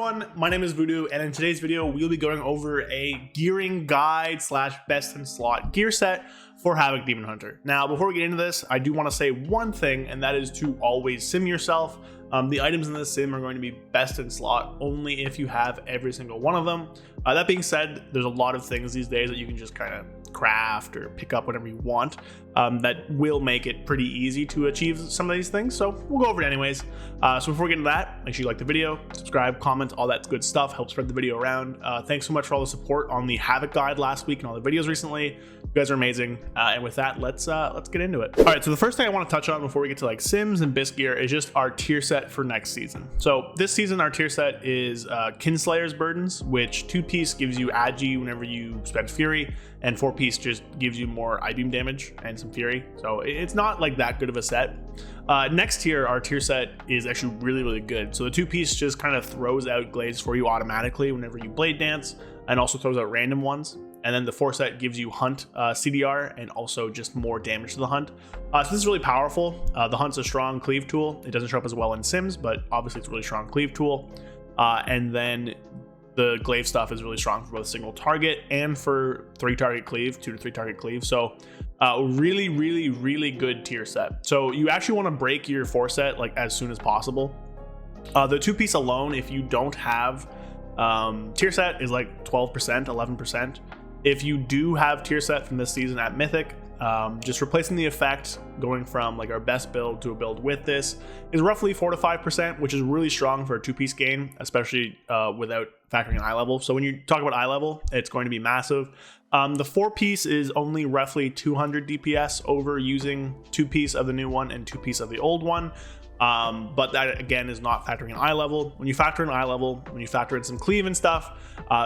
everyone, my name is Voodoo, and in today's video we'll be going over a gearing guide slash best in slot gear set for Havoc Demon Hunter. Now before we get into this, I do want to say one thing, and that is to always sim yourself. The items in this sim are going to be best in slot only if you have every single one of them. That being said, there's a lot of things these days that you can just kind of craft or pick up whenever you want that will make it pretty easy to achieve some of these things, so we'll go over it anyways. So before we get into that, make sure you like the video, subscribe, comment, all that good stuff helps spread the video around. Thanks so much for all the support on the Havoc guide last week and all the videos recently. You guys are amazing, and with that, let's get into it. All right, so the first thing I want to touch on before we get to like sims and bisc gear is just our tier set for next season. So this season our tier set is Kinslayer's Burdens, which 2-piece gives you agi whenever you spend fury, and 4-piece just gives you more I-beam damage and some fury, so it's not like that good of a set. Next tier, our tier set is actually really good. So the 2-piece just kind of throws out glaives for you automatically whenever you blade dance, and also throws out random ones. And then the 4 set gives you hunt CDR and also just more damage to the hunt. So this is really powerful. The hunt's a strong cleave tool. It doesn't show up as well in sims, but obviously it's a really strong cleave tool. And then the glaive stuff is really strong for both single target and for 3-target cleave, 2 to 3 target cleave. So really good tier set. So you actually want to break your 4 set like as soon as possible. The 2-piece alone, if you don't have tier set, is like 12%, 11%. If you do have tier set from this season at Mythic, just replacing the effect, going from like our best build to a build with this, is roughly 4 to 5%, which is really strong for a 2-piece gain, especially without factoring in eye level. So when you talk about eye level, it's going to be massive. The 4-piece is only roughly 200 DPS over using 2-piece of the new one and 2-piece of the old one. But that again is not factoring in eye level. When you factor in eye level, when you factor in some cleave and stuff,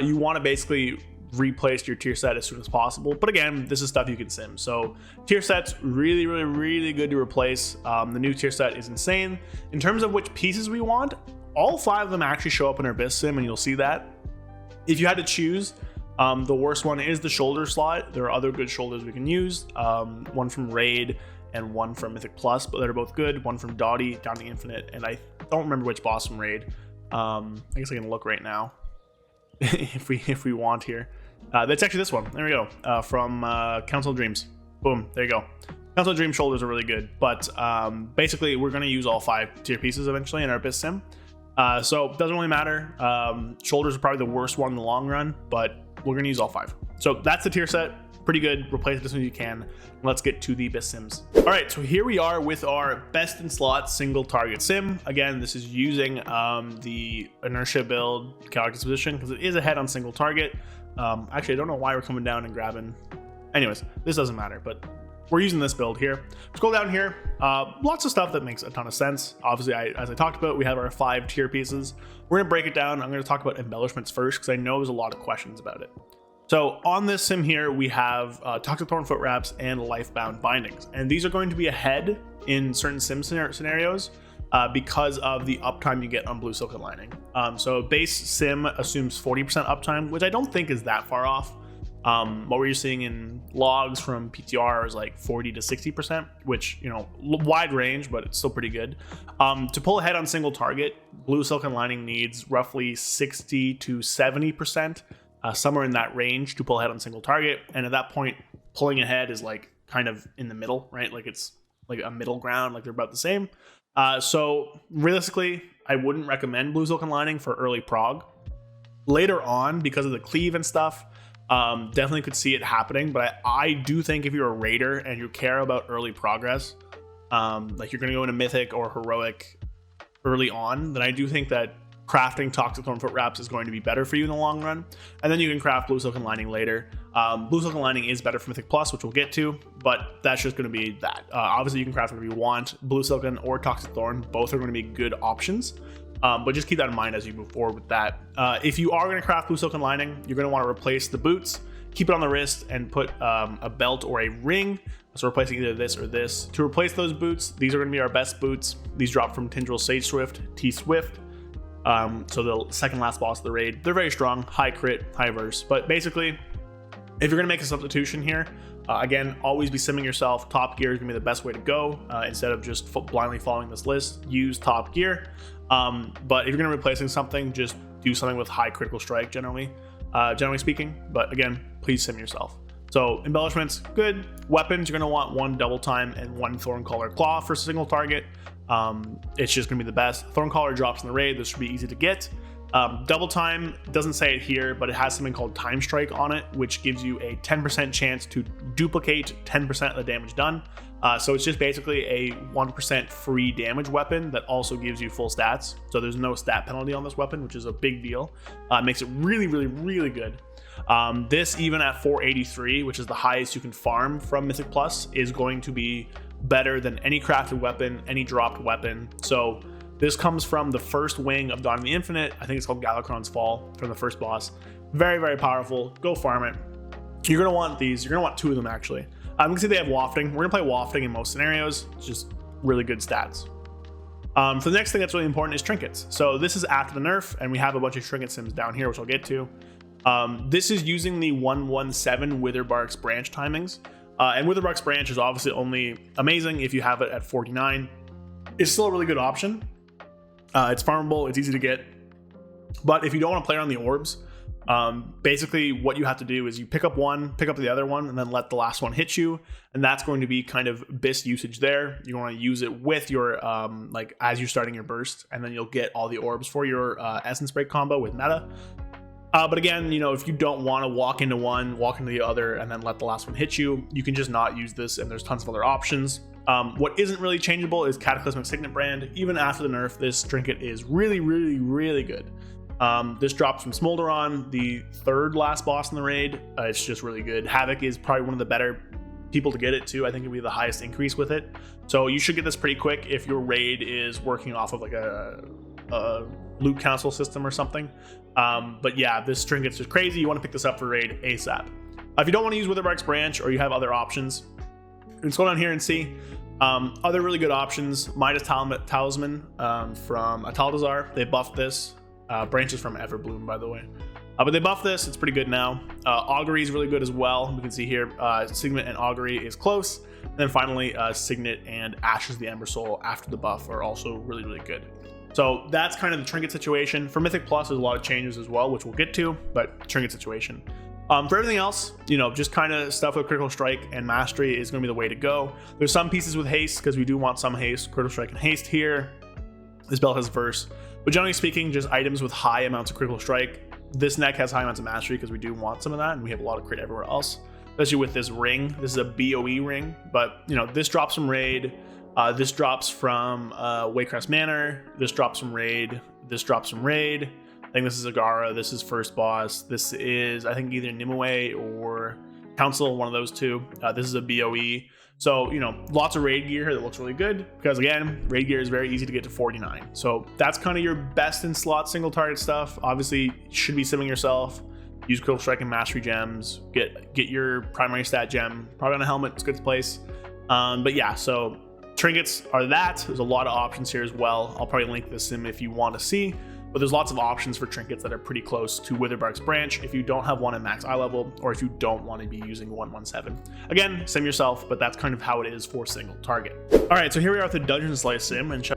you want to basically replace your tier set as soon as possible. But again, this is stuff you can sim. So tier set's really good to replace. The new tier set is insane. In terms of which pieces we want, all 5 of them actually show up in our bisc sim, and you'll see that. If you had to choose, the worst one is the shoulder slot. There are other good shoulders we can use. One from Raid and one from Mythic Plus, but they're both good. One from Dottie, Down the Infinite, and I don't remember which boss from Raid. I guess I can look right now if we want here. That's actually this one. There we go. From Council of Dreams. Boom. There you go. Council of Dreams shoulders are really good, but basically we're going to use all 5 tier pieces eventually in our bisc sim. So it doesn't really matter. Shoulders are probably the worst one in the long run, but we're going to use all 5. So that's the tier set. Pretty good. Replace it as soon as you can. Let's get to the bisc sims. All right, so here we are with our best in slot single target sim. Again, this is using the inertia build character disposition because it is ahead on single target. Actually, I don't know why we're coming down and grabbing. Anyways, this doesn't matter, but we're using this build here. Scroll down here. Lots of stuff that makes a ton of sense. Obviously, as I talked about, we have our 5 tier pieces. We're gonna break it down. I'm gonna talk about embellishments first because I know there's a lot of questions about it. So on this sim here, we have Toxic Thorn Foot Wraps and Lifebound Bindings. And these are going to be ahead in certain sim scenarios because of the uptime you get on Blue Silken Lining. So base sim assumes 40% uptime, which I don't think is that far off. What we're seeing in logs from PTR is like 40 to 60%, which, you know, wide range, but it's still pretty good. To pull ahead on single target, Blue Silken Lining needs roughly 60 to 70%. Somewhere in that range to pull ahead on single target, and at that point pulling ahead is like kind of in the middle, right? Like it's like a middle ground, like they're about the same. So realistically, I wouldn't recommend Blue Silken Lining for early prog. Later on, because of the cleave and stuff, definitely could see it happening, but I do think if you're a raider and you care about early progress, like you're going to go into Mythic or Heroic early on, then I do think that crafting Toxic Thorn Foot Wraps is going to be better for you in the long run, and then you can craft Blue Silken Lining later. Blue Silken Lining is better for Mythic Plus, which we'll get to, but that's just going to be that. Obviously you can craft whatever you want. Blue Silken or Toxic Thorn, both are going to be good options, but just keep that in mind as you move forward with that. If you are going to craft Blue Silken Lining, you're going to want to replace the boots, keep it on the wrist, and put a belt or a ring. So replacing either this or this. To replace those boots, these are going to be our best boots. These drop from Tindril Sage Swift, T Swift. So the second last boss of the raid. They're very strong, high crit, high verse. But basically, if you're going to make a substitution here, again, always be simming yourself. Top gear is going to be the best way to go. Instead of just blindly following this list, use top gear. But if you're going to be replacing something, just do something with high critical strike generally speaking. But again, please sim yourself. So embellishments, good. Weapons, you're going to want 1 double time and 1 Thorncaller Claw for a single target. It's just going to be the best. Thorncaller drops in the raid. This should be easy to get. Double time doesn't say it here, but it has something called Time Strike on it, which gives you a 10% chance to duplicate 10% of the damage done. So it's just basically a 1% free damage weapon that also gives you full stats. So there's no stat penalty on this weapon, which is a big deal. Makes it really, really, really good. This, even at 483, which is the highest you can farm from Mythic Plus, is going to be better than any crafted weapon, any dropped weapon. So this comes from the first wing of Dawn of the Infinite. I think it's called Galakron's Fall, from the first boss. Very, very powerful. Go farm it. You're going to want these. You're going to want 2 of them, actually. You can see they have wafting. We're going to play wafting in most scenarios. It's just really good stats. So the next thing that's really important is trinkets. So this is after the nerf, and we have a bunch of trinket sims down here, which I'll get to. This is using the 117 Witherbark's branch timings. And Witherbark's branch is obviously only amazing if you have it at 49. It's still a really good option. It's farmable, it's easy to get. But if you don't want to play around the orbs, basically what you have to do is you pick up one, pick up the other one, and then let the last one hit you. And that's going to be kind of BIS usage there. You want to use it with your, like as you're starting your burst, and then you'll get all the orbs for your Essence Break combo with meta. But again, you know, if you don't want to walk into one, walk into the other, and then let the last one hit you, you can just not use this, and there's tons of other options. What isn't really changeable is Cataclysmic Signet Brand. Even after the nerf, this trinket is really, really, really good. This drops from Smolderon, the 3rd last boss in the raid. It's just really good. Havoc is probably one of the better people to get it too. I think it'll be the highest increase with it. So you should get this pretty quick if your raid is working off of like a loot council system or something. But yeah, this trinket's just crazy. You want to pick this up for raid ASAP. If you don't want to use Witherbark's branch, or you have other options, let's go down here and see other really good options. Midas Talisman from Ataldazar. They buffed this. Branches from Everbloom, by the way. But they buffed this. It's pretty good now. Augury is really good as well. We can see here Signet and Augury is close. And then finally Signet and Ashes the Ember Soul after the buff are also really, really good. So that's kind of the trinket situation. For Mythic Plus, there's a lot of changes as well, which we'll get to, but trinket situation. For everything else, you know, just kind of stuff with Critical Strike and Mastery is going to be the way to go. There's some pieces with Haste, because we do want some Haste. Critical Strike and Haste here. This belt has Verse. But generally speaking, just items with high amounts of Critical Strike. This neck has high amounts of Mastery, because we do want some of that, and we have a lot of crit everywhere else. Especially with this ring. This is a BOE ring, but, you know, this drops from Raid. This drops from Waycrest Manor. This drops from Raid. This drops from Raid. I think this is Agara. This is First Boss. This is, I think, either Nimue or Council, one of those two. This is a BOE. So, you know, lots of raid gear here that looks really good, because again, raid gear is very easy to get to 49. So that's kind of your best in slot single target stuff. Obviously, you should be simming yourself. Use Critical Strike and Mastery gems. Get your primary stat gem. Probably on a helmet. It's good to place. But yeah, so trinkets are that. There's a lot of options here as well. I'll probably link this sim if you want to see. But there's lots of options for trinkets that are pretty close to Witherbark's branch if you don't have one at max eye level, or if you don't want to be using 117. Again, sim yourself, but that's kind of how it is for single target. All right, so here we are with the Dungeon Slice sim, and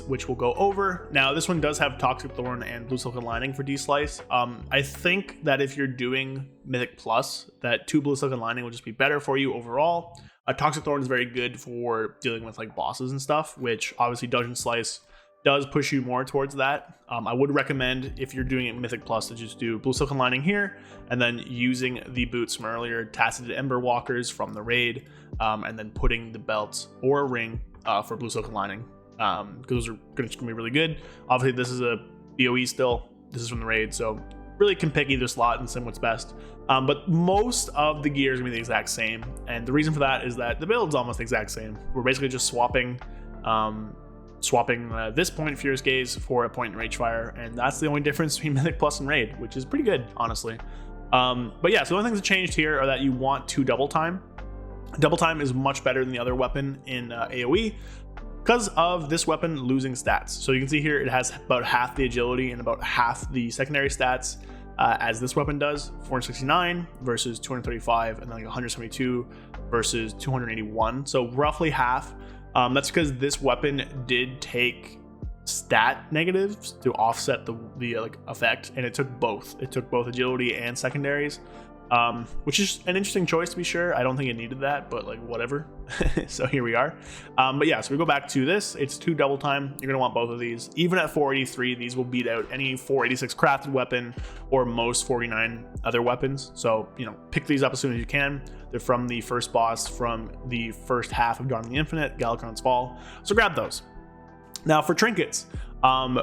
which we'll go over. Now, this one does have Toxic Thorn and Blue Silken Lining for D-Slice. I think that if you're doing Mythic Plus, that 2 Blue Silken Lining will just be better for you overall. Toxic Thorn is very good for dealing with like bosses and stuff, which obviously Dungeon Slice does push you more towards that. I would recommend, if you're doing it Mythic Plus, to just do Blue Silken Lining here, and then using the boots from earlier, Tacit Ember Walkers from the raid, and then putting the belts or a ring for Blue Silken Lining. Because those are going to be really good. Obviously, this is a BOE still. This is from the raid, so really can pick either slot and sim what's best. But most of the gear is going to be the exact same, and the reason for that is that the build's almost the exact same. We're basically just swapping this point Furious Gaze for a point Ragefire, and that's the only difference between Mythic Plus and Raid, which is pretty good, honestly. But yeah, so the only things that changed here are that you want 2 double time. Double time is much better than the other weapon in AoE, because of this weapon losing stats. So you can see here it has about half the agility and about half the secondary stats as this weapon does. 469 versus 235, and then like 172 versus 281. So roughly half. That's because this weapon did take stat negatives to offset the like effect, and it took both. It took both agility and secondaries, which is an interesting choice to be sure. I don't think it needed that, but like whatever. So here we are. But yeah, so we go back to this. It's 2 double time. You're gonna want both of these. Even at 483, these will beat out any 486 crafted weapon or most 49 other weapons. So you know, pick these up as soon as you can. They're from the first boss from the first half of Dawn of the Infinite, Galakrond's Fall. So grab those. Now for trinkets,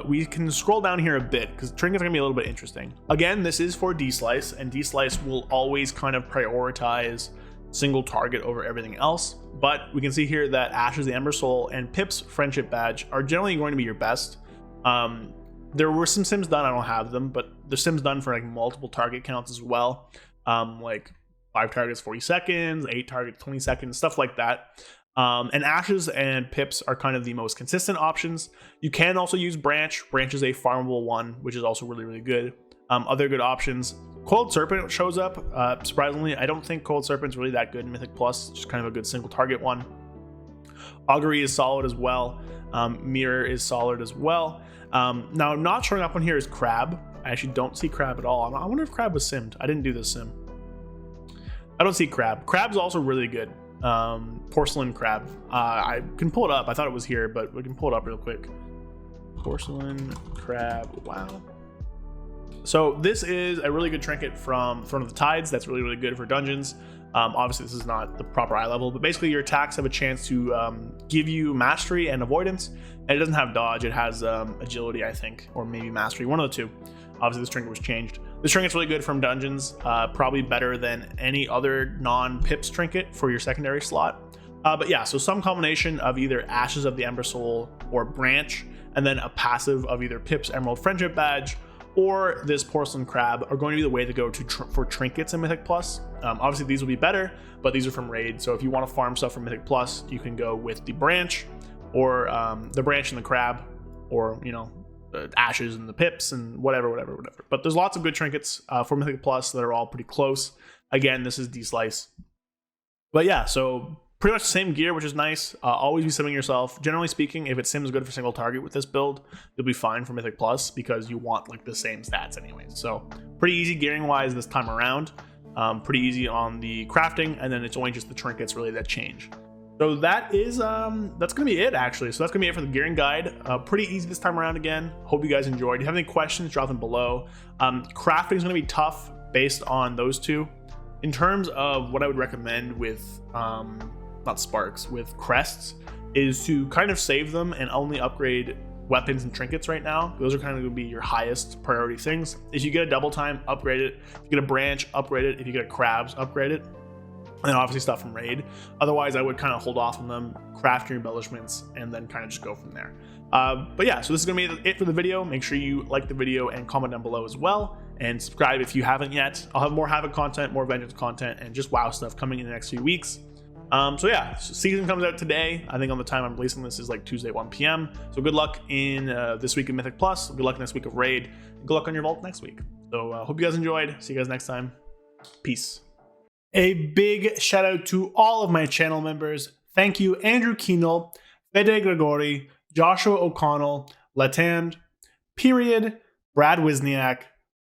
we can scroll down here a bit because trinkets are gonna be a little bit interesting. Again, this is for D-Slice, and D-Slice will always kind of prioritize single target over everything else. But we can see here that Ashes the Ember Soul and Pip's Friendship Badge are generally going to be your best. There were some sims done, I don't have them, but the sims done for like multiple target counts as well. Like 5 targets 40 seconds, 8 targets 20 seconds, stuff like that. And Ashes and Pips are kind of the most consistent options. You can also use Branch. Branch is a farmable one, which is also really, really good. Other good options. Coiled Serpent shows up. Surprisingly, I don't think Coiled Serpent's really that good in Mythic Plus. Just kind of a good single target one. Augury is solid as well. Mirror is solid as well. Now, not showing up on here is Crab. I actually don't see Crab at all. I wonder if Crab was simmed. I didn't do this sim. I don't see Crab. Crab's also really good. Porcelain Crab. I can pull it up. I thought it was here, but we can pull it up real quick. Porcelain Crab. Wow. So this is a really good trinket from Throne of the Tides. That's really, really good for dungeons. Obviously, this is not the proper eye level, but basically your attacks have a chance to give you mastery and avoidance. And it doesn't have dodge. It has agility, I think, or maybe mastery. One of the two. Obviously, this trinket was changed. This trinket's really good from dungeons. Probably better than any other non-Pips trinket for your secondary slot. But yeah, so some combination of either Ashes of the Ember Soul or Branch, and then a passive of either Pips Emerald Friendship Badge or this Porcelain Crab are going to be the way to go for trinkets in Mythic Plus. Obviously, these will be better, but these are from Raid. So if you want to farm stuff from Mythic Plus, you can go with the Branch, or the Branch and the Crab, or you know, the Ashes and the Pips and whatever. But there's lots of good trinkets for Mythic Plus that are all pretty close. Again, this is D-Slice. But yeah, so pretty much the same gear, which is nice. Always be simming yourself. Generally speaking, if it sims good for single target with this build, you'll be fine for Mythic Plus because you want like the same stats anyways. So pretty easy gearing wise this time around. Pretty easy on the crafting, and then it's only just the trinkets really that change. So that is that's gonna be it actually. So that's gonna be it for the gearing guide. Pretty easy this time around again. Hope you guys enjoyed. If you have any questions, drop them below. Crafting is gonna be tough based on those two. In terms of what I would recommend with not sparks, with crests, is to kind of save them and only upgrade weapons and trinkets right now. Those are kind of going to be your highest priority things. If you get a double time, upgrade it. If you get a branch, upgrade it. If you get a crabs, upgrade it. And then obviously stuff from Raid. Otherwise, I would kind of hold off on them, craft your embellishments, and then kind of just go from there. But yeah, so this is going to be it for the video. Make sure you like the video and comment down below as well. And subscribe if you haven't yet. I'll have more Havoc content, more Vengeance content, and just WoW stuff coming in the next few weeks. So yeah, season comes out today. I think on the time I'm releasing this is like Tuesday 1 p.m. So good luck in this week of Mythic Plus. Good luck next week of Raid. Good luck on your vault next week. So hope you guys enjoyed. See you guys next time. Peace. A big shout out to all of my channel members. Thank you, Andrew Keenel, Fede Gregori, Joshua O'Connell, Latand, Period, Brad Wisniak,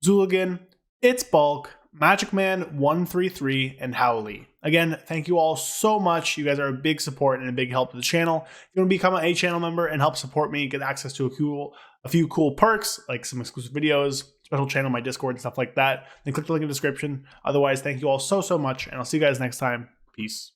Zuligan, It's Bulk, Magic Man 133, and Howley. Again, thank you all so much. You guys are a big support and a big help to the channel. If you want to become a channel member and help support me, get access to a few cool perks, like some exclusive videos, special channel on my Discord and stuff like that, then click the link in the description. Otherwise, thank you all so much, and I'll see you guys next time. Peace.